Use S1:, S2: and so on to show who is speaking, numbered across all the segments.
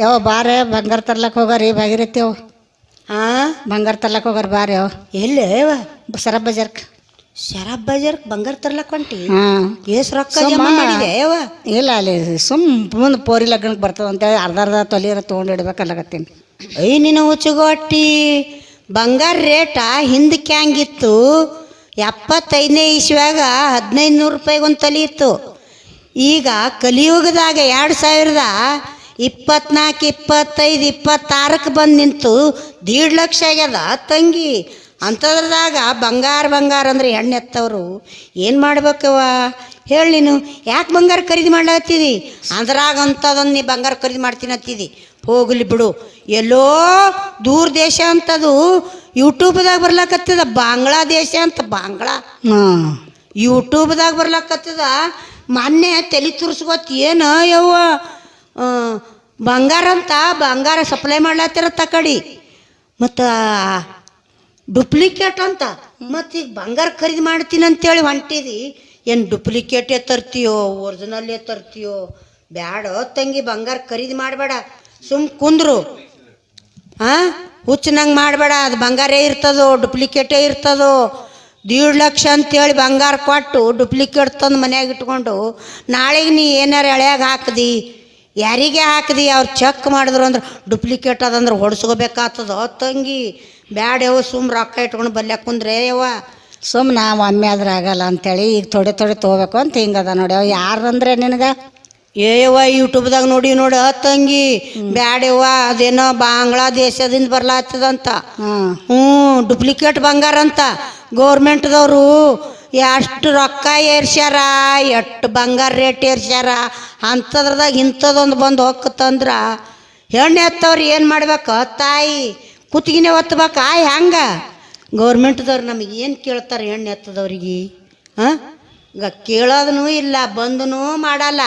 S1: ಯಾವ ಬಾರೆ ಬಂಗಾರ ತರ್ಲಕ್ಕೆ ಹೋಗಾರಿ ಭಾಗಿರತ್ತೀವ್ ಬಂಗಾರ ತರ್ಲಕ್ಕೆ ಹೋಗಾರ ಬಾರಿ ಯಾವ
S2: ಎಲ್ಲಿ
S1: ಸರಬ್ ಬಜಾರ್ಕ್
S2: ಶರಾಬ್ ಬಜಾರ್ ಬಂಗಾರ ತರ್ಲಕ್ ಹೊಂಟಿ
S1: ಹಾಂ
S2: ಏಸ್ ರೊಕ್ಕ ಜಮಾ ಮಾಡಿದೆ ಯವ್ವ
S1: ಇಲ್ಲ ಅಲ್ಲಿ ಮುಂದೆ ಪೋರಿ ಲಗ್ನಕ್ಕೆ ಬರ್ತದೆ ಅಂತೇಳಿ ಅರ್ಧ ತೊಲಿಯರ ತೊಗೊಂಡು ಇಡ್ಬೇಕಲ್ಲಗತ್ತೀನಿ.
S2: ನಿನ್ನ ಹುಚ್ಚುಗೊಟ್ಟಿ ಬಂಗಾರ ರೇಟ ಹಿಂದಕ್ಕೆ ಹಂಗಿತ್ತು 75ನೇ ಇಸ್ವ್ಯಾಗ 1500 ರೂಪಾಯಿಗೆ ಒಂದು ತಲಿ ಇತ್ತು. ಈಗ ಕಲಿಯುಗದಾಗ 2024 25 26ಕ್ಕೆ ಬಂದು ನಿಂತು 1.5 ಲಕ್ಷ ಆಗ್ಯದ ತಂಗಿ. ಅಂಥದ್ರದಾಗ ಬಂಗಾರ ಅಂದ್ರೆ ಹೆಣ್ಣು ಎತ್ತವರು ಏನು ಮಾಡ್ಬೇಕವ ಹೇಳಿ ನೀನು ಯಾಕೆ ಬಂಗಾರ ಖರೀದಿ ಮಾಡ್ಲತ್ತಿದಿ? ಅದ್ರಾಗಂಥದೊಂದು ನೀ ಬಂಗಾರ ಖರೀದಿ ಮಾಡ್ತೀನಿ ಅಂತಿದ್ದಿ. ಹೋಗಲಿ ಬಿಡು, ಎಲ್ಲೋ ದೂರ ದೇಶ ಅಂತದು ಯೂಟ್ಯೂಬ್ದಾಗ ಬರ್ಲಕತ್ತದ. ಬಾಂಗ್ಲಾದೇಶ ಅಂತ ಯೂಟ್ಯೂಬ್ದಾಗ ಬರ್ಲಕತ್ತದ. ಮೊನ್ನೆ ತಲೆ ತುರ್ಸ್ಕೊತ್ ಏನು ಯವ್ವ ಬಂಗಾರ ಸಪ್ಲೈ ಮಾಡ್ಲತ್ತಿರ ತಕಡಿ ಮತ್ತು ಡುಪ್ಲಿಕೇಟ್ ಅಂತ. ಮತ್ತು ಈಗ ಬಂಗಾರ ಖರೀದಿ ಮಾಡ್ತೀನಿ ಅಂತೇಳಿ ಹೊಂಟಿದಿ. ಏನು ಡುಪ್ಲಿಕೇಟೇ ತರ್ತೀಯೋ ಒರಿಜಿನಲ್ಲೇ ತರ್ತೀಯೋ? ಬ್ಯಾಡ ತಂಗಿ, ಬಂಗಾರ ಖರೀದಿ ಮಾಡಬೇಡ, ಸುಮ್ ಕುಂದ್ರು. ಹುಚ್ಚನಂಗೆ ಮಾಡಬೇಡ. ಅದು ಬಂಗಾರೇ ಇರ್ತದೋ ಡುಪ್ಲಿಕೇಟೇ ಇರ್ತದೋ? 1.5 ಲಕ್ಷ ಅಂತೇಳಿ ಬಂಗಾರ ಕೊಟ್ಟು ಡುಪ್ಲಿಕೇಟ್ ತಂದು ಮನ್ಯಾಗ ಇಟ್ಕೊಂಡು ನಾಳೆಗೆ ನೀ ಏನಾರು ಎಳ್ಯಾಗ ಹಾಕ್ದಿ, ಯಾರಿಗೆ ಹಾಕ್ದಿ, ಅವ್ರು ಚೆಕ್ ಮಾಡಿದ್ರು ಅಂದ್ರೆ ಡುಪ್ಲಿಕೇಟ್ ಅದಂದ್ರೆ ಹೊಡ್ಸ್ಕೋಬೇಕಾಗ್ತದ ತಂಗಿ. ಬ್ಯಾಡ ಯವ್ವ, ಸುಮ್ ರೊಕ್ಕ ಇಟ್ಕೊಂಡು ಬಲ್ಯಾಕ ಕುಂದ್ರೆ ಯವ್ವ.
S1: ಸುಮ್ ನಾವು ಒಮ್ಮೆ ಆದ್ರೆ ಆಗಲ್ಲ ಅಂತೇಳಿ ಈಗ ಥೋಡೆ ತೊಗೋಬೇಕು ಅಂತ ಹಿಂಗದ ನೋಡಿ. ಅವ ಯಾರಂದ್ರೆ ನಿನಗೆ
S2: ಯವ್ವ ಯೂಟ್ಯೂಬ್ದಾಗ ನೋಡಿ ತಂಗಿ. ಬ್ಯಾಡವ್ವ, ಅದೇನೋ ಬಾಂಗ್ಲಾದೇಶದಿಂದ ಬರ್ಲಾತ್ತದಂತ. ಡುಪ್ಲಿಕೇಟ್ ಬಂಗಾರ ಅಂತ. ಗೌರ್ಮೆಂಟ್ದವರು ಎಷ್ಟು ರೊಕ್ಕ ಏರ್ಸ್ಯಾರ, ಎಷ್ಟು ಬಂಗಾರ ರೇಟ್ ಏರ್ಸ್ಯಾರ. ಅಂಥದ್ರದಾಗ ಇಂಥದ್ದೊಂದು ಬಂದು ಹೋಗ್ತಂದ್ರ ಹೆಣ್ಣು ಎತ್ತವ್ರು ಏನು ಮಾಡ್ಬೇಕು ತಾಯಿ? ಕುತ್ತಿಗೆನೇ ಒತ್ತಬೇಕಾ ಹೆಂಗೆ? ಗೌರ್ಮೆಂಟ್ದವ್ರು ನಮಗೆ ಏನು ಕೇಳ್ತಾರೆ ಹೆಣ್ಣು ಎತ್ತದವ್ರಿಗೆ? ಈಗ ಕೇಳೋದೂ ಇಲ್ಲ, ಬಂದೂ ಮಾಡಲ್ಲ.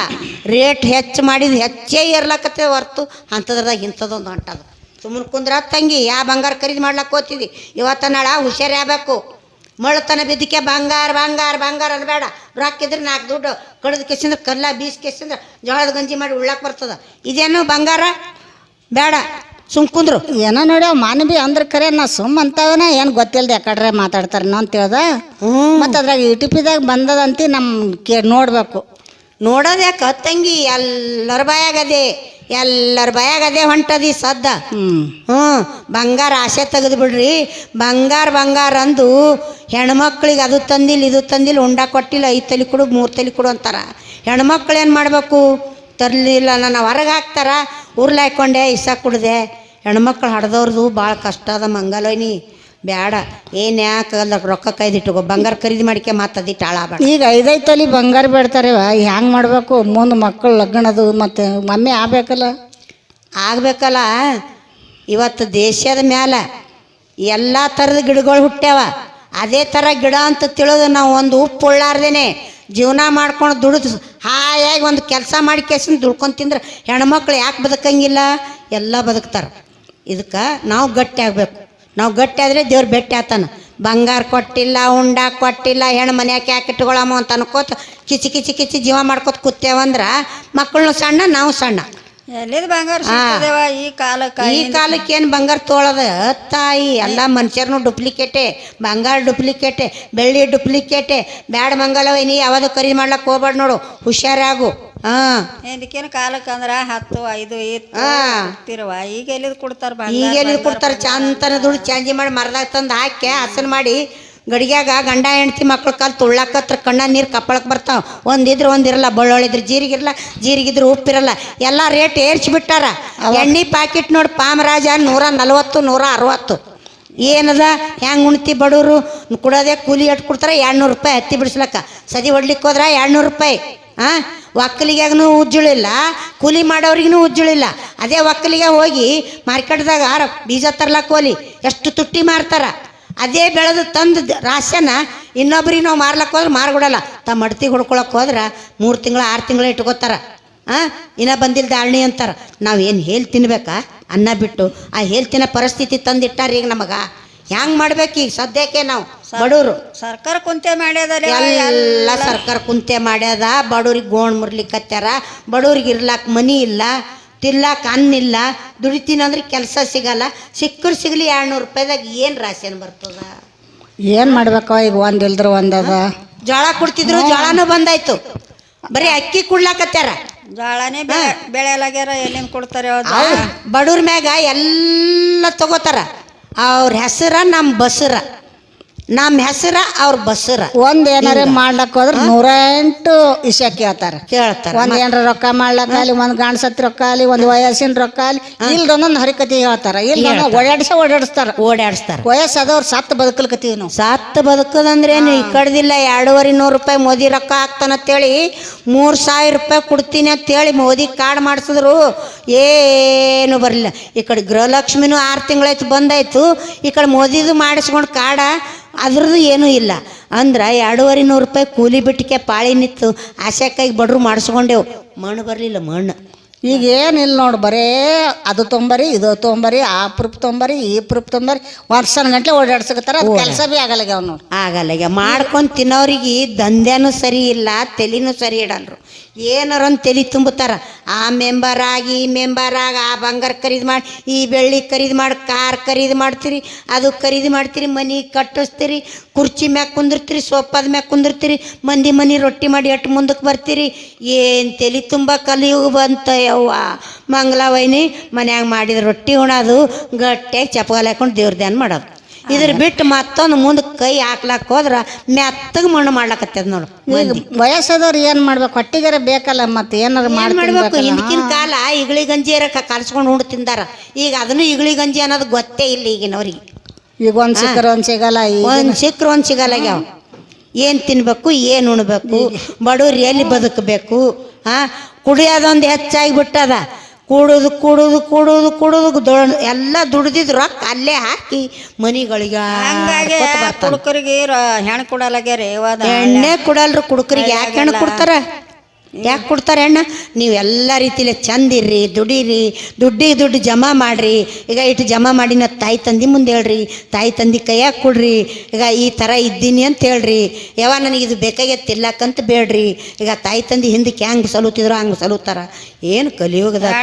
S2: ರೇಟ್ ಹೆಚ್ಚು ಮಾಡಿದ ಹೆಚ್ಚೇ ಏರ್ಲಕತ್ತೆ ಹೊರ್ತು ಅಂಥದ್ರದಾಗ ಇಂಥದ್ದೊಂದು ಹೊಂಟದ. ಸುಮ್ಮನೆ ಕುಂದ್ರ ತಂಗಿ, ಯಾವ ಬಂಗಾರ ಖರೀದಿ ಮಾಡ್ಲಕ್ಕೆ ಹೋಗ್ತಿದ್ದಿ? ಇವತ್ತ ನಾಳೆ ಹುಷಾರಿ ಆಗ್ಬೇಕು. ಮಳತನ ಬಿದ್ದಕ್ಕೆ ಬಂಗಾರ ಅನ್ಬೇಡ. ರೊಕ್ಕಿದ್ರೆ 4 ದುಡ್ಡು ಕಡ್ದು ಕೆಸಿಂದ್ರೆ ಕಲ್ಲ ಬೀಸ್ ಕೆಸಿಂದ್ರೆ ಜೋಳದ ಗಂಜಿ ಮಾಡಿ ಉಳ್ಳಾಕ ಬರ್ತದ. ಇದೇನು ಬಂಗಾರ ಬೇಡ, ಸುಮ್ ಕುಂದ್ರು.
S1: ಏನೋ ನೋಡಿ ಅವ್ ಮಾನವಿ ಅಂದ್ರೆ ಖರೆ ನಾ ಸುಮ್ಮ ಅಂತವನ ಏನು ಗೊತ್ತಿಲ್ದೆ ಯಾಕಡ್ರೆ ಮಾತಾಡ್ತಾರೆ ಅಂತ ಹೇಳ್ದ. ಮತ್ತು ಅದ್ರಾಗ ಯೂಟ್ಯೂಬ್ದಾಗ ಬಂದದಂತ ನೋಡ್ಬೇಕು.
S2: ನೋಡೋದು ಯಾಕೆ ತಂಗಿ? ಎಲ್ಲರ ಬಾಯಾಗದೆ ಹೊಂಟದಿ ಸದ್ದ. ಬಂಗಾರ ಆಸೆ ತೆಗೆದು ಬಿಡ್ರಿ. ಬಂಗಾರ ಅಂದು ಹೆಣ್ಮಕ್ಳಿಗೆ ಅದು ತಂದಿಲ್ಲ ಇದು ತಂದಿಲ್ಲ, ಉಂಡ ಕೊಟ್ಟಿಲ್ಲ, 5 ತಲೆ ಕೊಡು 3 ತಲೆ ಕೊಡು ಅಂತಾರ. ಹೆಣ್ಮಕ್ಳು ಏನು ಮಾಡಬೇಕು? ತರಲಿಲ್ಲ ನಾನು ಹೊರಗೆ ಹಾಕ್ತಾರ, ಉರ್ಲಾಕೊಂಡೆ ಇಸ ಕುಡ್ದೆ. ಹೆಣ್ಮಕ್ಳು ಹಡ್ದವ್ರದು ಭಾಳ ಕಷ್ಟ ಅದ ಮಂಗಲೋಯ್ನಿ. ಬ್ಯಾಡ, ಏನು ಯಾಕಲ್ಲ ರೊಕ್ಕ ಕೈದಿಟ್ಟುಕೋ, ಬಂಗಾರ ಖರೀದಿ ಮಾಡಿಕೆ ಮಾತದಿಟ್ಟು ಹಾಳಾಗಬೇಡ.
S1: ಈಗ 5 ತೊಲಿ ಬಂಗಾರ ಬೇಡ್ತಾರೆ, ಹೆಂಗೆ ಮಾಡಬೇಕು? ಮುಂದೆ ಮಕ್ಕಳು ಲಗ್ನದು ಮತ್ತು ಮಮ್ಮಿ ಆಗ್ಬೇಕಲ್ಲ.
S2: ಇವತ್ತು ದೇಶದ ಮ್ಯಾಲೆ ಎಲ್ಲ ಥರದ ಗಿಡಗಳು ಹುಟ್ಟ್ಯಾವ. ಅದೇ ಥರ ಗಿಡ ಅಂತ ತಿಳಿದು ನಾವು ಒಂದು ಉಪ್ಪು ಉಳ್ಳಾರ್ದೇನೆ ಜೀವನ ಮಾಡ್ಕೊಂಡು ದುಡಿದು ಹಾಯಾಗಿ ಒಂದು ಕೆಲಸ ಮಾಡಿ ಕೇಸಿಂದ ದುಡ್ಕೊಂಡು ತಿಂದ್ರೆ ಹೆಣ್ಮಕ್ಳು ಯಾಕೆ ಬದುಕಂಗಿಲ್ಲ? ಎಲ್ಲ ಬದುಕ್ತಾರೆ. ಇದಕ್ಕೆ ನಾವು ಗಟ್ಟಿ ಆಗಬೇಕು. ನಾವು ಗಟ್ಟಿ ಆದರೆ ದೇವ್ರು ಭೇಟಿ ಆತಾನ. ಬಂಗಾರ ಕೊಟ್ಟಿಲ್ಲ, ಉಂಡ ಕೊಟ್ಟಿಲ್ಲ, ಹೆಣ್ಣು ಮನ್ಯಾಕೆ ಯಾಕೆ ಇಟ್ಕೊಳ್ಳಮ್ಮ ಅಂತ ಅನ್ಕೋತ ಕಿಚಿ ಜೀವ ಮಾಡ್ಕೋತ ಕೂತೇವಂದ್ರೆ ಮಕ್ಕಳನ್ನು ಸಣ್ಣ, ನಾವು ಸಣ್ಣ.
S3: ಎಲ್ಲಿದ್ ಬಂಗಾರ ಈ
S2: ಕಾಲಕ್ಕೆ ಏನು ಬಂಗಾರ ತೋಳದ ತಾಯಿ? ಎಲ್ಲ ಮನುಷ್ಯರ್ನು ಡುಪ್ಲಿಕೇಟೆ, ಬಂಗಾರ ಡುಪ್ಲಿಕೇಟೆ, ಬೆಳ್ಳಿ ಡುಪ್ಲಿಕೇಟೆ. ಬ್ಯಾಡ ಮಂಗಲವ, ನೀ ಯಾವುದು ಖರೀದಿ ಮಾಡ್ಲಕ್ಕೆ ಹೋಗ್ಬೇಡ ನೋಡು, ಹುಷಾರಾಗು.
S3: ಇದಕ್ಕೇನು ಕಾಲಕ್ಕೆ ಅಂದ್ರೆ 10, 5 ಇರ್ತಿರವ. ಈಗ ಎಲ್ಲಿದ್
S2: ಕೊಡ್ತಾರೆ? ಚಂತನ ದುಡ್ಡು ಚೇಂಜ್ ಮಾಡಿ ಮರದಾಗ ತಂದು ಹಾಕಿ ಹಸನ್ ಮಾಡಿ ಗಡಿಗ್ಯಾಗ ಗಂಡ ಹೆಂಡ್ತಿ ಮಕ್ಳು ಕಾಲು ತುಳ್ಳಾಕತ್ರ ಕಣ್ಣ ನೀರು ಕಪ್ಪಳಕ್ಕೆ ಬರ್ತಾವ. ಒಂದಿದ್ರೆ ಒಂದಿರಲ್ಲ, ಬಳ್ಳೊಳಿದ್ರೆ ಜೀರಿಗಿದ್ರೆ ಉಪ್ಪಿರಲ್ಲ. ಎಲ್ಲ ರೇಟ್ ಏರ್ಸಿಬಿಟ್ಟಾರ. ಎಣ್ಣೆ ಪ್ಯಾಕೆಟ್ ನೋಡಿ ಪಾಮರಾಜ 140, 160. ಏನದ ಹೆಂಗೆ ಉಣ್ತಿ ಬಡವರು? ಕೊಡೋದೇ ಕೂಲಿ ಎಟ್ಟು ಕೊಡ್ತಾರೆ? 200 ರೂಪಾಯಿ ಹತ್ತಿ ಬಿಡಿಸ್ಲಕ್ಕ. ಸದಿ ಹೊಡ್ಲಿಕ್ಕೆ ಹೋದ್ರೆ 200 ರೂಪಾಯಿ. ಒಕ್ಕಲಿಗ್ಯಾಗೂ ಉಜ್ಜುಳಿಲ್ಲ, ಕೂಲಿ ಮಾಡೋರಿಗೂ ಉಜ್ಜುಳಿಲ್ಲ. ಅದೇ ಒಕ್ಕಲಿಗೆ ಹೋಗಿ ಮಾರ್ಕೆಟ್ದಾಗ ಬೀಜ ತರ್ಲಕ್ಕೆ ಹೋಲಿ ಎಷ್ಟು ತುಟ್ಟಿ ಮಾರ್ತಾರ. ಅದೇ ಬೆಳೆದು ತಂದು ರಾಶನ ಇನ್ನೊಬ್ರಿಗೆ ನಾವು ಮಾರ್ಲಕ್ಕೆ ಹೋದ್ರೆ ಮಾರ್ಕೊಡಲ್ಲ. ತಮ್ಮ ಅಡ್ತಿಗೆ ಹೊಡ್ಕೊಳಕ್ಕೆ ಹೋದ್ರೆ 3 ತಿಂಗಳು 6 ತಿಂಗಳು ಇಟ್ಕೋತಾರ. ಇನ್ನೂ ಬಂದಿಲ್ದ ಆಳ್ನಿ ಅಂತಾರೆ. ನಾವು ಏನು ಹೇಳಿ ತಿನ್ಬೇಕಾ? ಅನ್ನ ಬಿಟ್ಟು ಆ ಹೇಳಿ ತಿನ್ನೋ ಪರಿಸ್ಥಿತಿ ತಂದಿಟ್ಟಾರ. ಈಗ ನಮಗೆ ಹೆಂಗೆ ಮಾಡ್ಬೇಕು? ಈಗ ಸದ್ಯಕ್ಕೆ ನಾವು ಬಡವರು
S3: ಸರ್ಕಾರ ಕುಂತೆ ಮಾಡ್ಯದ,
S2: ಎಲ್ಲ ಸರ್ಕಾರ ಕುಂತೆ ಮಾಡ್ಯದ. ಬಡವ್ರಿಗೆ ಗೋಣ್ ಮುರ್ಲಿಕ್ಕತ್ಯಾರ. ಬಡವ್ರಿಗೆ ಇರ್ಲಾಕ ಮನಿ ಇಲ್ಲ. ತಿನ್ಲಾಕ ಅನ್ನಿಲ್ಲ, ದುಡಿತೀನಿ ಅಂದ್ರೆ ಕೆಲಸ ಸಿಗಲ್ಲ, ಸಿಕ್ಕರು ಸಿಗಲಿ 200 ರೂಪಾಯಿದಾಗ ಏನು ರಾಶಿಯನ್ ಬರ್ತದ?
S1: ಏನು ಮಾಡ್ಬೇಕವ ಈಗ ಒಂದು ಇಲ್ದ್ರ ಒಂದದ.
S2: ಜೋಳ ಕೊಡ್ತಿದ್ರು, ಜೋಳನೂ ಬಂದಾಯ್ತು, ಬರೀ ಅಕ್ಕಿ ಕುಡ್ಲಾಕತ್ಯಾರ.
S3: ಜೋಳನೇ ಬೆಳೆಯಲಾಗ್ಯಾರ, ಎಲ್ಲಿಂದ ಕೊಡ್ತಾರೆ ಅವ್ರು?
S2: ಬಡವ್ರ ಮ್ಯಾಗ ಎಲ್ಲ ತಗೋತಾರ. ಅವ್ರ ಹೆಸರ ನಮ್ಮ ಬಸರ, ನಮ್ಮ ಹೆಸರ ಅವ್ರ ಬಸರ.
S1: ಒಂದ್ ಏನಾರ ಮಾಡ್ಲಕ್ ಹೋದ್ರ 108 ವಿಷಯ ಕೇಳ್ತಾರ. ಒಂದ್ ಏನಾರ ರೊಕ್ಕ ಮಾಡ್ಲಕ್ಕ ಅಲ್ಲಿ, ಒಂದ್ ಗಂಡಸತ್ತಿ ರೊಕ್ಕ ಅಲ್ಲಿ, ಒಂದ್ ವಯಸ್ಸಿನ ರೊಕ್ಕ ಅಲ್ಲಿ, ಇಲ್ದೊಂದೊಂದು ಹರಿಕತಿ ಹೇಳ್ತಾರ, ಇಲ್ಲ ಓಡಾಡಿಸ್ತಾರ. ವಯಸ್ಸಾದವ್ರು ಸತ್ತು ಬದುಕಲ್ಕತೀವಿ ನಾವು.
S2: ಸತ್ತು ಬದುಕದಂದ್ರೇನು ಈ ಕಡ್ದಿಲ್ಲ. 2,200 ರೂಪಾಯಿ ಮೋದಿ ರೊಕ್ಕ ಹಾಕ್ತಾನಂತೇಳಿ 3,000 ರೂಪಾಯಿ ಕೊಡ್ತೀನಿ ಅಂತೇಳಿ ಮೋದಿ ಕಾರ್ಡ್ ಮಾಡಿಸಿದ್ರು, ಏನು ಬರಲಿಲ್ಲ. ಈ ಕಡೆ ಗೃಹಲಕ್ಷ್ಮಿನೂ 6 ತಿಂಗಳಾಯ್ತು ಬಂದಾಯ್ತು, ಈ ಕಡೆ ಮೋದಿದು ಮಾಡಿಸ್ಕೊಂಡು ಕಾರ್ಡ, ಅದ್ರದ್ದು ಏನೂ ಇಲ್ಲ. ಅಂದ್ರೆ 2,200 ರೂಪಾಯಿ ಕೂಲಿ ಬಿಟ್ಟಿಗೆ ಪಾಳಿ ನಿಂತು ಆಶೆಕಾಗಿ ಬಡ್ರು ಮಾಡಿಸ್ಕೊಂಡೆವು, ಮಣ್ಣು ಬರಲಿಲ್ಲ ಮಣ್ಣು.
S1: ಈಗ ಏನಿಲ್ಲ ನೋಡು, ಬರೇ ಅದು ತೊಂಬರಿ ಇದು ತೊಂಬರಿ, ಆ ಪ್ರೂಫ್ ತೊಂಬರಿ ಈ ಪ್ರೂಫ್ ತೊಂಬರಿ, ವರ್ಷನ ಗಂಟ್ಲೆ ಓಡಾಡ್ಸಕತ್ತಾರ. ಅದು ಕೆಲಸ ಭೀ ಆಗಲ್ಲ ಅವ್ನು ನೋಡಿ.
S2: ಆಗಲ್ಲ. ಈಗ ಮಾಡ್ಕೊಂಡು ತಿನ್ನೋರಿಗೆ ದಂಧ್ಯಾನೂ ಸರಿ ಇಲ್ಲ, ತಲೆನೂ ಸರಿ ಇಡಲ್ರು. ಏನಾರ ಒಂದು ತಲೆ ತುಂಬುತ್ತಾರ. ಆ ಮೆಂಬರ್ ಆಗಿ ಈ ಮೆಂಬರ್ ಆಗಿ, ಆ ಬಂಗಾರ ಖರೀದಿ ಮಾಡಿ, ಈ ಬೆಳ್ಳಿ ಖರೀದಿ ಮಾಡಿ, ಕಾರ್ ಖರೀದಿ ಮಾಡ್ತೀರಿ, ಅದು ಖರೀದಿ ಮಾಡ್ತೀರಿ, ಮನೆ ಕಟ್ಟಿಸ್ತೀರಿ, ಕುರ್ಚಿ ಮ್ಯಾಗ ಕುಂದಿರ್ತೀರಿ, ಸೋಫಾದ ಮ್ಯಾಗ ಕುಂದಿರ್ತೀರಿ, ಮಂದಿ ಮನೆ ರೊಟ್ಟಿ ಮಾಡಿ ಎಟ್ಟು ಮುಂದಕ್ಕೆ ಬರ್ತೀರಿ. ಏನು ತಲೆ ತುಂಬ ಕಲಿಯುಗ ಬಂತ ಯವ್ವ. ಮಂಗಳವೈನಿ ಮನ್ಯಾಗ ಮಾಡಿದ ರೊಟ್ಟಿ ಉಣೋದು, ಗಟ್ಟಿಯಾಗಿ ಚಪ್ಪಗಾಲ ಹಾಕೊಂಡು ದೇವ್ರ ಧ್ಯಾನ ಮಾಡೋದು. ಇದ್ರ ಬಿಟ್ಟು ಮತ್ತೊಂದು ಮುಂದಕ್ಕೆ ಕೈ ಹಾಕ್ಲಾಕ ಹೋದ್ರ ಮೆತ್ತಗೆ ಮಣ್ಣು ಮಾಡ್ಲಕತ್ತದ ನೋಡು.
S1: ವಯಸ್ಸಾದವ್ರು ಏನು ಮಾಡ್ಬೇಕು? ಹೊಟ್ಟಿಗಾರ ಬೇಕಲ್ಲ, ಮತ್ತೆ ಏನಾರು
S2: ಮಾಡ್ಬೇಕು. ಹಿಂದಕಿನ ಕಾಲ ಇಗಳಿ ಗಂಜಿ ಕಲ್ಸ್ಕೊಂಡು ಉಂಡು ತಿಂದಾರ. ಈಗ ಅದನ್ನು ಇಗಳಿ ಗಂಜಿ ಅನ್ನೋದು ಗೊತ್ತೇ ಇಲ್ಲ ಈಗಿನವ್ರಿಗೆ.
S1: ಈಗ ಒಂದು ಸಿಕ್ಕರೆ ಒಂದು ಸಿಗಲ್ಲ,
S2: ಒಂದು ಸಿಕ್ಕರೆ ಒಂದು ಸಿಗಲ್ಲ. ಯಾವ ಏನು ತಿನ್ಬೇಕು, ಏನು ಉಣ್ಬೇಕು, ಬಡವ್ರು ಎಲ್ಲಿ ಬದುಕಬೇಕು? ಕುಡಿಯೋದೊಂದು ಹೆಚ್ಚಾಗಿ ಬಿಟ್ಟದ. ಕೂಡೋದು ಕೂಡೋದು ಕೂಡೋದು ಕೂಡೋದು ಎಲ್ಲ ದುಡ್ದಿದ್ ರೊಕ್ಕ ಅಲ್ಲೇ ಹಾಕಿ ಮನಿಗಳಿಗೆ.
S3: ಹಂಗಾಗಿ ಕುಡುಕರಿಗೆ ಹೆಣ್ಣು ಕೊಡಲಾಗ್ಯಾರ.
S2: ಎಣ್ಣೆ ಕೊಡಲ್ರು ಕುಡುಕರಿಗೆ. ಯಾಕೆ ಹೆಣ್ಣು ಕೊಡ್ತಾರ? ಯಾಕೆ ಕೊಡ್ತಾರೆ ಹೆಣ್ಣು? ನೀವು ಎಲ್ಲ ರೀತಿಲಿ ಚಂದಿರ್ರಿ, ದುಡೀರಿ, ದುಡ್ಡು ಜಮಾ ಮಾಡಿರಿ. ಈಗ ಇಟ್ಟು ಜಮಾ ಮಾಡಿನ ತಾಯಿ ತಂದೆ ಮುಂದೆ ಹೇಳ್ರಿ, ತಾಯಿ ತಂದೆ ಕೈಯಾಗ ಕೊಡ್ರಿ. ಈಗ ಈ ಥರ ಇದ್ದೀನಿ ಅಂತ ಹೇಳ್ರಿ. ಯಾವ ನನಗಿದು ಬೇಕಾಗೈತೆ ತಿರ್ಲಾಕಂತ ಬೇಡ್ರಿ. ಈಗ ತಾಯಿ ತಂದೆ ಹಿಂದಕ್ಕೆ ಹೆಂಗೆ ಸಲುತ್ತಿದ್ರು ಹಂಗೆ ಸಲುತ್ತಾರ. ಏನು ಕಲಿಯುಗದಾಗ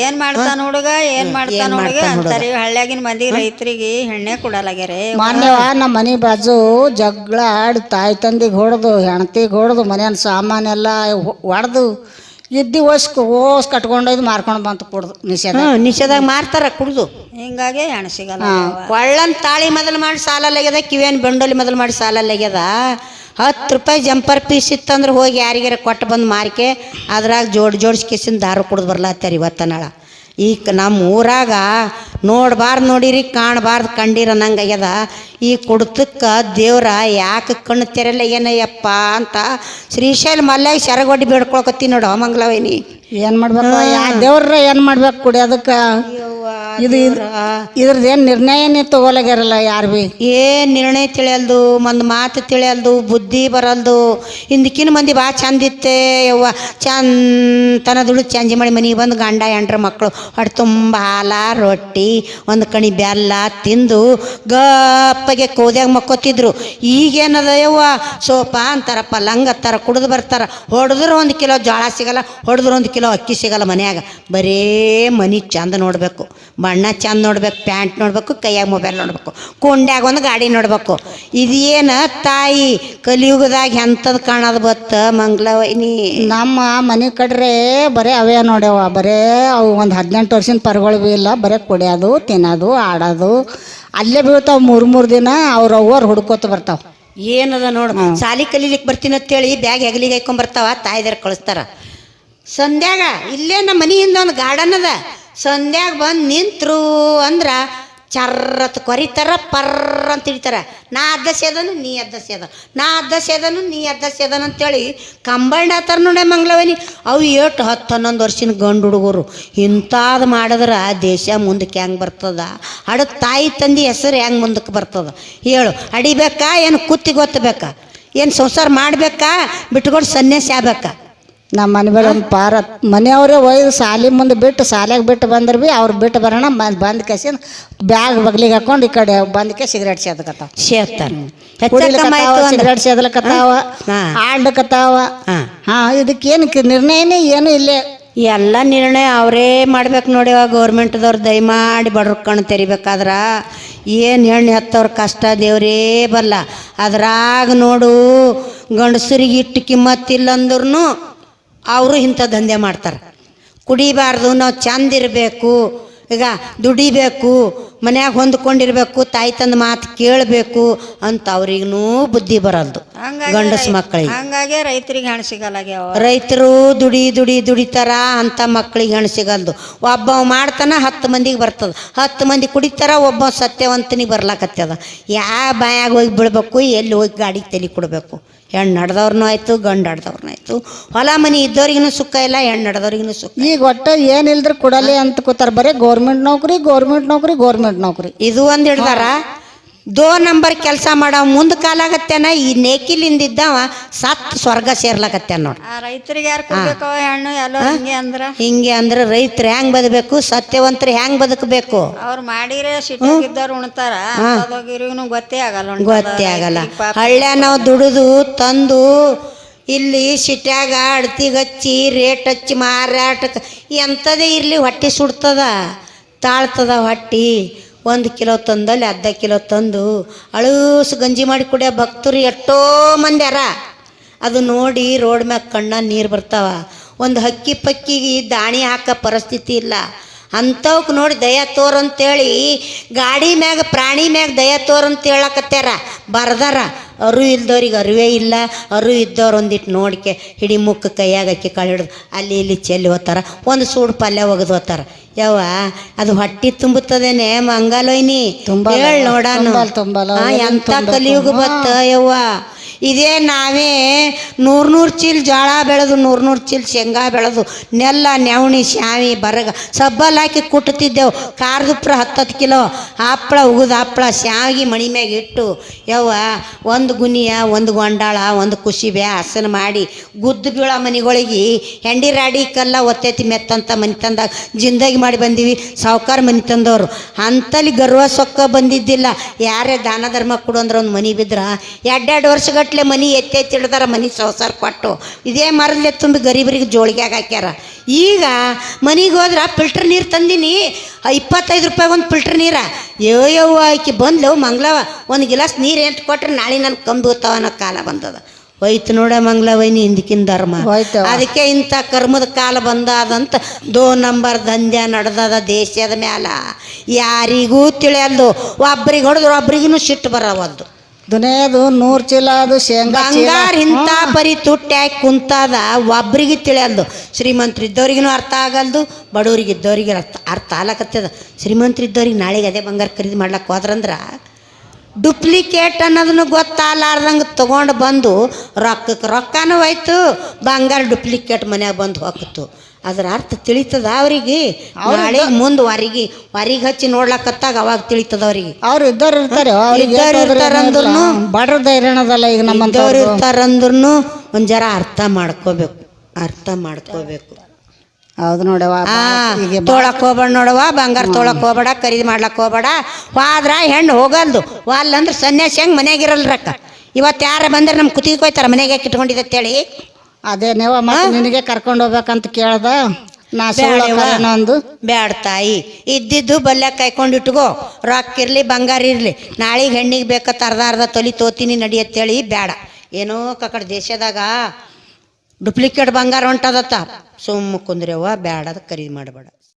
S3: ಏನ್ ಮಾಡ್ತಾನ ಹುಡುಗ, ಏನ್ ಮಾಡ್ತಾನ ಹುಡುಗ ಅಂತಾರೆ. ಹಳ್ಳಿಯಾಗಿನ ಮಂದಿ ರೈತರಿಗೆ ಹೆಣ್ಣೆ ಕೊಡಲಾಗ್ಯಾರ.
S1: ಮಾನ್ಯವ ನಮ್ಮ ಮನೆ ಬಾಜು ಜಗಳ ಆಡಿ ತಾಯಿ ತಂದಿಗೆ ಹೊಡೆದು, ಹೆಣ್ತಿಗೆ ಹೊಡೆದು, ಮನೆಯನ್ನ ಸಾಮಾನೆಲ್ಲ ಹೊಡೆದು ಇದ್ದಿ ಓಸ್ ಕಟ್ಕೊಂಡೊಯ್ದು ಮಾರ್ಕೊಂಡು ಬಂತು ಕುಡ್ದು.
S2: ನಿಷೇಧಾಗ ಮಾರ್ತಾರ ಕುಡ್ದು.
S3: ಹಿಂಗಾಗಿ ಹೆಣ್ಣು ಸಿಗಲ್ಲ.
S2: ಕೊಳ್ಳನ್ ತಾಳಿ ಮೊದಲು ಮಾಡಿ ಸಾಲಲ್ಲಾಗ್ಯದ, ಕಿವಿಯನ್ ಬೆಂಡೋಲಿ ಮೊದಲು ಮಾಡಿ ಸಾಲಲ್ಲಾಗ್ಯದ. 10 ರೂಪಾಯಿ ಜಂಪರ್ ಪೀಸ್ ಇತ್ತಂದ್ರೆ ಹೋಗಿ ಯಾರಿಗಾರ ಕೊಟ್ಟು ಬಂದು ಮಾರಿಕೆ ಅದ್ರಾಗ ಜೋಡಿಸ್ಕೇಸಿಂದ ದಾರು ಕುಡ್ದು ಬರ್ಲಾತ್ತಾರ ಇವತ್ತನಾಳ. ಈಗ ನಮ್ಮ ಊರಾಗ ನೋಡ್ಬಾರ್ದು ನೋಡಿರಿ, ಕಾಣಬಾರ್ದು ಕಂಡಿರ ನಂಗಾಗ್ಯದ. ಈ ಕುಡ್ತಕ್ಕೆ ದೇವ್ರ ಯಾಕೆ ಕಣ್ಣು ತೆರಲ್ಲ ಏನಯ್ಯಪ್ಪ ಅಂತ ಶ್ರೀಶೈಲ ಮಲ್ಯಾಗ ಸೆರಗೊಡ್ಡಿ ಬೇಡ್ಕೊಳಕತ್ತೀನಿ ನೋಡು ಮಂಗಳವೈನಿ.
S1: ಏನು ಮಾಡ್ಬೇಕು? ದೇವ್ರ ಏನು ಮಾಡ್ಬೇಕು ಕುಡಿಯೋದಕ್ಕೆ? ಇದ್ರದ್ದು ಏನು ನಿರ್ಣಯನೇ ತಗೋಲಾಗ್ಯಾರಲ್ಲ ಯಾರು ಭೀ.
S2: ಏನು ನಿರ್ಣಯ ತಿಳಿಯಲ್ದು, ಒಂದು ಮಾತು ತಿಳಿಯಲ್ದು, ಬುದ್ಧಿ ಬರಲ್ದು. ಹಿಂದಕ್ಕಿನ ಮಂದಿ ಭಾಳ ಚಂದಿತ್ತೆ ಯವ್ವ. ಚಂತನ ದುಡ್ಡು ಚಂಜಿ ಮಾಡಿ ಮನೆಗೆ ಬಂದು ಗಂಡ ಹೆಂಡ್ರ ಮಕ್ಕಳು ಹೊಟ್ಟೆ ತುಂಬ ಹಾಲ ರೊಟ್ಟಿ ಒಂದು ಕಣಿ ಬೆಲ್ಲ ತಿಂದು ಗಪ್ಪಗೆ ಕೋದ್ಯಾಗ ಮಕ್ಕೋತಿದ್ರು. ಈಗೇನದ ಯವ್ವ, ಸೋಫಾ ಅಂತಾರ, ಪಲ್ಲಂಗ ಅಂತಾರ, ಕುಡಿದು ಬರ್ತಾರ. ಹೊಡೆದ್ರೆ 1 ಕಿಲೋ ಜೋಳ ಸಿಗಲ್ಲ, ಹೊಡೆದ್ರೆ 1 ಕಿಲೋ ಅಕ್ಕಿ ಸಿಗಲ್ಲ ಮನ್ಯಾಗ. ಬರೇ ಮನೆ ಚಂದ ನೋಡಬೇಕು, ಬಣ್ಣ ಚಂದ ನೋಡ್ಬೇಕು, ಪ್ಯಾಂಟ್ ನೋಡ್ಬೇಕು, ಕೈಯಾಗ ಮೊಬೈಲ್ ನೋಡ್ಬೇಕು, ಕೊಂಡ್ಯಾಗ ಒಂದು ಗಾಡಿ ನೋಡ್ಬೇಕು. ಇದೇನು ತಾಯಿ ಕಲಿಯುಗದಾಗ ಎಂಥದ್ದು ಕಾಣೋದು ಬತ್ತ ಮಂಗಳವೈನಿ.
S1: ನಮ್ಮ ಮನೆ ಕಡ್ರೆ ಬರೀ ಅವೇ ನೋಡ್ಯವ. ಬರೇ ಅವು ಒಂದು 18 ವರ್ಷದ ಪರ್ಗಳು ಭೀ ಇಲ್ಲ. ಬರೀ ಕುಡಿಯೋದು, ತಿನ್ನೋದು, ಆಡೋದು, ಅಲ್ಲೇ ಬೀಳ್ತಾವೆ 3 ದಿನ. ಅವ್ರು ಹುಡ್ಕೋತ ಬರ್ತಾವ.
S2: ಏನದ ನೋಡು, ಸಾಲಿ ಕಲೀಲಿಕ್ಕೆ ಬರ್ತೀನಿ ಅಂತೇಳಿ ಬ್ಯಾಗ್ ಹೆಗಲಿಗೆ ಹಾಕೊಂಡ್ಬರ್ತಾವ, ತಾಯಿದಾರ ಕಳಿಸ್ತಾರ. ಸಂಧ್ಯಾಗ ಇಲ್ಲೇ ನಮ್ಮ ಮನೆಯಿಂದ ಒಂದು ಗಾರ್ಡನ್ ಅದ, ಸಂಧ್ಯಾಗ ಬಂದು ನಿಂತರು ಅಂದ್ರೆ ಚರ್ರತ್ ಕೊರಿತಾರ, ಪರ್ರ ಅಂತ ಹಿಡಿತಾರ. ನಾ ಅದ್ದ ಸೇದನು ನೀ ಅದ್ದ ಸೇದ, ನಾ ಅದ್ದ ಸೇದನು ನೀ ಅದ್ದ ಸೇದನು ಅಂತೇಳಿ ಕಂಬೈಂಡ್ ಆತಾರ ನೋಡೆ ಮಂಗಳವನಿ. ಅವು 10-11 ವರ್ಷದ ಗಂಡು ಹುಡುಗರು. ಇಂಥದ್ದು ಮಾಡಿದ್ರೆ ದೇಶ ಮುಂದಕ್ಕೆ ಹೆಂಗೆ ಬರ್ತದ? ಅಡಕ್ಕೆ ತಾಯಿ ತಂದೆ ಹೆಸರು ಹೆಂಗೆ ಮುಂದಕ್ಕೆ ಬರ್ತದ ಹೇಳು? ಅಡಿಬೇಕಾ ಏನು ಕುತ್ತಿಗೆ ಒತ್ತಬೇಕಾ? ಏನು ಸಂಸಾರ ಮಾಡಬೇಕಾ ಬಿಟ್ಕೊಂಡು ಸನ್ಯಾಸಿ ಆಗ್ಬೇಕಾ?
S1: ನಮ್ಮ ಮನೆ ಬಳಿ ಒಂದು ಮನೆಯವರೇ ಒಯ್ದು ಸಾಲಿ ಮುಂದೆ ಬಿಟ್ಟು ಶಾಲೆಗೆ ಬಿಟ್ಟು ಬಂದ್ರೆ ಭೀ ಅವ್ರು ಬಿಟ್ಟು ಬರೋಣ ಬಂದ್ ಕೇಸಿಂದ ಬ್ಯಾಗ್ ಬಗ್ಲಿಗೆ ಹಾಕೊಂಡು ಈ ಕಡೆ ಬಂದಕ್ಕೆ ಸಿಗರೇಟ್ ಸೇದಕತ್ತಾವ. ಸಿಗರೇಟ್ ಸೇದಲಕತ್ತಾವ, ಆಡ್ಲಕತ್ತಾವ. ಇದಕ್ಕೇನು ನಿರ್ಣಯನೇ ಏನು ಇಲ್ಲೇ
S2: ಎಲ್ಲ ನಿರ್ಣಯ ಅವರೇ ಮಾಡ್ಬೇಕು ನೋಡಿವ ಗೌರ್ಮೆಂಟ್ದವ್ರು ದಯಮಾಡಿ ಬಡ್ರ ಕಣ್ಣು ತೆರಿಬೇಕಾದ್ರೆ ಏನು ಹೆಣ್ಣು ಹೆತ್ತವ್ರ ಕಷ್ಟ ದೇವರೇ ಬಲ್ಲ. ಅದ್ರಾಗ ನೋಡು ಗಂಡಸರಿಗೆ ಇಟ್ಟು ಕಿಮ್ಮತ್ತಿಲ್ಲ ಅಂದ್ರೂ ಅವರು ಇಂಥ ದಂಧೆ ಮಾಡ್ತಾರೆ. ಕುಡಿಬಾರ್ದು, ನಾವು ಚಂದ ಇರಬೇಕು, ಈಗ ದುಡಿಬೇಕು, ಮನ್ಯಾಗ ಹೊಂದ್ಕೊಂಡಿರ್ಬೇಕು, ತಾಯಿ ತಂದ ಮಾತು ಕೇಳಬೇಕು ಅಂತ ಅವ್ರಿಗೂ ಬುದ್ಧಿ ಬರಲ್ದು ಗಂಡಸ ಮಕ್ಕಳಿಗೆ.
S3: ಹಂಗಾಗಿ ರೈತರಿಗೆ ಹಣ ಸಿಗಲ್ಲಾಗ್ಯಾವ.
S2: ರೈತರು ದುಡಿತಾರ ಅಂತ ಮಕ್ಕಳಿಗೆ ಹಣ್ಣು ಸಿಗಲ್ದು. ಒಬ್ಬ ಮಾಡ್ತಾನ 10 ಮಂದಿಗೆ ಬರ್ತದ, 10 ಮಂದಿ ಕುಡಿತಾರ, ಒಬ್ಬ ಸತ್ಯವಂತನಿಗೆ ಬರ್ಲಾಕತ್ತದ. ಯಾವ ಬಾಯಾಗ ಹೋಗಿ ಬೀಳ್ಬೇಕು, ಎಲ್ಲಿ ಹೋಗಿ ಗಾಡಿಗೆ ತಲೆ ಕೊಡಬೇಕು. ಹೆಣ್ಣು ನಡ್ದವ್ರನ್ನೂ ಆಯ್ತು, ಗಂಡು ನಡ್ದವ್ರನ್ನೂ ಆಯ್ತು. ಹೊಲ ಮನೆ ಇದ್ದವ್ರಿಗೂ ಸುಖ ಇಲ್ಲ, ಹೆಣ್ಣು ನಡ್ದವ್ರಿಗೂ ಸುಖ.
S1: ಈಗ ಒಟ್ಟ ಏನಿಲ್ದ್ರ ಕೊಡಲಿ ಅಂತ ಕೂತಾರ, ಬರೀ ಗೌರ್ಮೆಂಟ್ ನೌಕರಿ ಗೌರ್ಮೆಂಟ್ ನೌಕರಿ ಗೌರ್ಮೆಂಟ್ ನೌಕರಿ
S2: ಇದು ಒಂದು ಹಿಡ್ದಾರ. 2 ನಂಬರ್ ಕೆಲಸ ಮಾಡವ ಮುಂದೆ ಕಾಲಾಗತ್ತೇನ. ಈ ನೇಕಿಲಿಂದಿದ್ದವ ಸತ್ ಸ್ವರ್ಗ ಸೇರ್ಲಾಕತ್ತೇನ ನೋಡಿ.
S3: ಆ ರೈತರಿಗೆ ಯಾರು ಕೊಡ್ಬೇಕು ಹೆಣ್ಣು ಎಲ್ಲೋ
S2: ಹಿಂಗೆ ಅಂದ್ರೆ ರೈತರು ಹೆಂಗ್ ಬದಬೇಕು, ಸತ್ಯವಂತರು ಹೆಂಗ್ ಬದುಕಬೇಕು.
S3: ಅವ್ರು ಮಾಡಿದ್ರೆ ಸಿಟ್ಟಿದ್ದವ್ರು ಉಣ್ತಾರ, ಇವ್ರಿಗೂ ಗೊತ್ತೇ ಆಗಲ್ಲ.
S2: ಗೊತ್ತೇ ಆಗಲ್ಲ. ಹಳ್ಳ್ಯ ನಾವು ದುಡಿದು ತಂದು ಇಲ್ಲಿ ಸಿಟ್ಯಾಗ ಅಡ್ತಿಗಚ್ಚಿ ರೇಟ್ ಹಚ್ಚಿ ಮಾರಾಟಕ್ಕೆ ಎಂಥದೇ ಇರಲಿ ಹೊಟ್ಟೆ ಸುಡ್ತದ, ತಾಳ್ತದ ಹೊಟ್ಟಿ. 1 ಕಿಲೋ ತಂದಲ್ಲಿ ಅರ್ಧ ಕಿಲೋ ತಂದು ಅಳೂಸು ಗಂಜಿ ಮಾಡಿ ಕುಡಿಯೋ ಭಕ್ತರು ಎಷ್ಟೋ ಮಂದಿ ಅರ. ಅದು ನೋಡಿ ರೋಡ್ ಮ್ಯಾಗ ಕಣ್ಣ ನೀರು ಬರ್ತಾವ. ಒಂದು ಹಕ್ಕಿ ಪಕ್ಕಿಗೆ ದಾಣಿ ಹಾಕೋ ಪರಿಸ್ಥಿತಿ ಇಲ್ಲ. ಅಂಥವ್ಕೆ ನೋಡಿ ದಯಾ ತೋರಂತೇಳಿ ಗಾಡಿ ಮ್ಯಾಗ ಪ್ರಾಣಿ ಮ್ಯಾಗ ದಯಾ ತೋರಂತ ಹೇಳಕತ್ಯಾರ, ಬರ್ದಾರ. ಅರು ಇಲ್ದವ್ರಿಗೆ ಅರಿವೇ ಇಲ್ಲ, ಅರು ಇದ್ದವ್ರು ಒಂದಿಟ್ಟು ನೋಡಿಕೆ ಹಿಡಿ ಮುಕ್ಕ ಕೈಯಾಗ ಅಕ್ಕಿ ಕಾಳು ಹಿಡಿದು ಅಲ್ಲಿ ಇಲ್ಲಿ ಚೆಲ್ಲಿ ಹೋಗ್ತಾರ, ಒಂದು ಸೂಡು ಪಲ್ಯ ಒಗೆದು ಹೋಗ್ತಾರ. ಯವ್ವ ಅದು ಹೊಟ್ಟಿ ತುಂಬುತ್ತದೇನೆ ಮಂಗಲೋಯ್ನಿ ಹೇಳಿ ನೋಡಾನು. ಎಂಥ ಕಲಿಯುಗ ಬತ್ತ ಯವ್ವ. ಇದೇ ನಾವೇ 100 ಚೀಲ ಜೋಳ ಬೆಳೆದು 100 ಚೀಲ ಶೇಂಗಾ ಬೆಳೆದು ನೆಲ್ಲ ನೆವಣಿ ಶಾವಿ ಬರಗ ಸಬ್ಬಲ್ ಹಾಕಿ ಕುಟ್ತಿದ್ದೆವು. ಖಾರದುಪ್ರ 10 ಕಿಲೋ ಹಪ್ಪಳ ಉಗಿದು ಹಪ್ಪಳ ಶಾವಿಗೆ ಮಣಿ ಮ್ಯಾಗ ಇಟ್ಟು ಯವ್ವ ಒಂದು ಗುನಿಯ, ಒಂದು ಗೊಂಡಾಳ, ಒಂದು ಕುಸಿಬೆ ಹಸನ ಮಾಡಿ ಗುದ್ದು ಬೀಳ ಮನೆಗಳಿಗೆ ಹೆಂಡಿ ರಾಡಿ ಕಲ್ಲ ಒತ್ತೈತಿ ಮೆತ್ತಂತ ಮನೆ ತಂದಾಗ ಜಿಂದಾಗಿ ಮಾಡಿ ಬಂದೀವಿ. ಸಾವುಕಾರ ಮನೆ ತಂದವರು ಅಂತಲ್ಲಿ ಗರ್ವ ಸೊಕ್ಕ ಬಂದಿದ್ದಿಲ್ಲ. ಯಾರೇ ದಾನ ಧರ್ಮ ಕೊಡು ಅಂದ್ರೆ ಒಂದು ಮನೆ ಬಿದ್ರ 2 ವರ್ಷಗಟ್ಟಲೆ ಮನೆ ಎತ್ತಿಡ್ದಾರ, ಮನೆ ಸಂಸಾರ ಕೊಟ್ಟು ಇದೇ ಮರಲ್ಲೇ ತುಂಬಿ ಗರೀಬರಿಗೆ ಜೋಳಿಗ್ಯಾಗ ಹಾಕ್ಯಾರ. ಈಗ ಮನೆಗೆ ಹೋದ್ರೆ ಫಿಲ್ಟರ್ ನೀರು ತಂದೀನಿ, 25 ರೂಪಾಯಿಗೆ ಒಂದು ಫಿಲ್ಟರ್ ನೀರ. ಯವ್ವ ಆಕಿ ಬಂದ್ಲವು ಮಂಗ್ಲವ, ಒಂದು ಗಿಲಾಸ್ ನೀರು ಎಂಟು ಕೊಟ್ರೆ ನಾಳೆ ನನ್ನ ಕಂಬುತ್ತಾವ ಅನ್ನೋ ಕಾಲ ಬಂದದ. ಹೋಯ್ತು ನೋಡ ಮಂಗ್ಲವೈನಿ ಹಿಂದಕ್ಕಿನ ಧರ್ಮ. ಅದಕ್ಕೆ ಇಂಥ ಕರ್ಮದ ಕಾಲ ಬಂದಾದಂತ 2 ನಂಬರ್ ದಂಧ್ಯ ನಡೆದದ ದೇಶದ ಮ್ಯಾಲ. ಯಾರಿಗೂ ತಿಳಿಯಲ್ದು. ಒಬ್ರಿಗೆ ಹೊಡೆದ್ರು ಒಬ್ರಿಗೂ ಸಿಟ್ಟು ಬರವಲ್ದು.
S1: ದುನಿಯದು 100 ಚೀಲ ಅದು ಶೇಂಗಾ
S2: ಬಂಗಾರ ಇಂಥ ಪರಿ ತುಟ್ಟಿ ಹಾಕಿ ಕುಂತಾದ ಒಬ್ರಿಗೆ ತಿಳಿಯಲ್ದು. ಶ್ರೀಮಂತರಿದ್ದವ್ರಿಗೂ ಅರ್ಥ ಆಗಲ್ದು, ಬಡವ್ರಿಗೆ ಇದ್ದವ್ರಿಗೆ ಅರ್ಥ ಆಗ್ಲಕತ್ತದ. ಶ್ರೀಮಂತರಿದ್ದವ್ರಿಗೆ ನಾಳೆಗೆ ಅದೇ ಬಂಗಾರ ಖರೀದಿ ಮಾಡ್ಲಕ್ಕೆ ಹೋದ್ರಂದ್ರೆ ಡುಪ್ಲಿಕೇಟ್ ಅನ್ನೋದನ್ನು ಗೊತ್ತಾಗಲಾರ್ದಂಗೆ ತೊಗೊಂಡು ಬಂದು ರೊಕ್ಕನೂ ಹೋಯ್ತು, ಬಂಗಾರ ಡುಪ್ಲಿಕೇಟ್ ಮನ್ಯಾಗ ಬಂದು ಹೋಗ್ತು. ಅದ್ರ ಅರ್ಥ ತಿಳಿತದ ಅವ್ರಿಗೆ. ನಾಳೆ ಮುಂದೆ ಹೊರಿಗೆ ಹಚ್ಚಿ ನೋಡ್ಲಕತ್ತಾಗ ಅವಾಗ ತಿಳಿತದ ಅವ್ರಿಗೆ.
S1: ಅವ್ರು ಇದ್ದವ್ರು ಇರ್ತಾರೆ,
S2: ಇರ್ತಾರಂದ್ರೂ
S1: ಬಡ್ರ ಧೈರ್ಯದಲ್ಲ. ಈಗ
S2: ನಮ್ಮಂಥವ್ರು ಇರ್ತಾರಂದ್ರೂ ಒಂದು ಜರ ಅರ್ಥ ಮಾಡ್ಕೋಬೇಕು.
S1: ಹೌದು ನೋಡವ.
S2: ತೊಳಕ್ ಹೋಗ್ಬೇಡ ನೋಡವ, ಬಂಗಾರ ತೊಳಕ್ ಹೋಗ್ಬೇಡ, ಖರೀದಿ ಮಾಡ್ಲಕ್ ಹೋಗ್ಬೇಡ. ಹೋದ್ರ ಹೆಣ್ಣು ಹೋಗಲ್ದು. ಅಂದ್ರೆ ಸನ್ಯಾಸಿ ಹೆಂಗೆ ಮನ್ಯಾಗಿರಲ್ರಕ್ಕ. ಇವತ್ತು ಯಾರ ಬಂದ್ರೆ ನಮ್ಮ ಕುತ್ತಿಗೆ ಕೊಯ್ತಾರ ಮನೆಗೆ ಇಟ್ಕೊಂಡಿದ್ದೆ ಅಂತೇಳಿ.
S1: ಅದೇ ನೀವ ನಿನಗೆ ಕರ್ಕೊಂಡು ಹೋಗ್ಬೇಕಂತ ಕೇಳ್ದ ನಾ. ಒಂದು
S2: ಬ್ಯಾಡ ತಾಯಿ, ಇದ್ದಿದ್ದು ಬಲ್ಯ ಕಾಯ್ಕೊಂಡು ಇಟ್ಕೋ. ರೊಕ್ಕ ಇರ್ಲಿ ಬಂಗಾರ ಇರ್ಲಿ, ನಾಳೆಗೆ ಹೆಣ್ಣಿಗೆ ಬೇಕತ್ತ ಅರ್ಧ ತೊಲಿ ತೋತೀನಿ ನಡಿ ಅಂತೇಳಿ ಬ್ಯಾಡ. ಏನೋ ಕಡೆ ದೇಶದಾಗ ಡುಪ್ಲಿಕೇಟ್ ಬಂಗಾರ ಹೊಂಟದತ್ತ, ಸುಮ್ಮ ಕುಂದ್ರವ್ವ, ಬ್ಯಾಡ, ಅದು ಖರೀದಿ ಮಾಡಬೇಡ.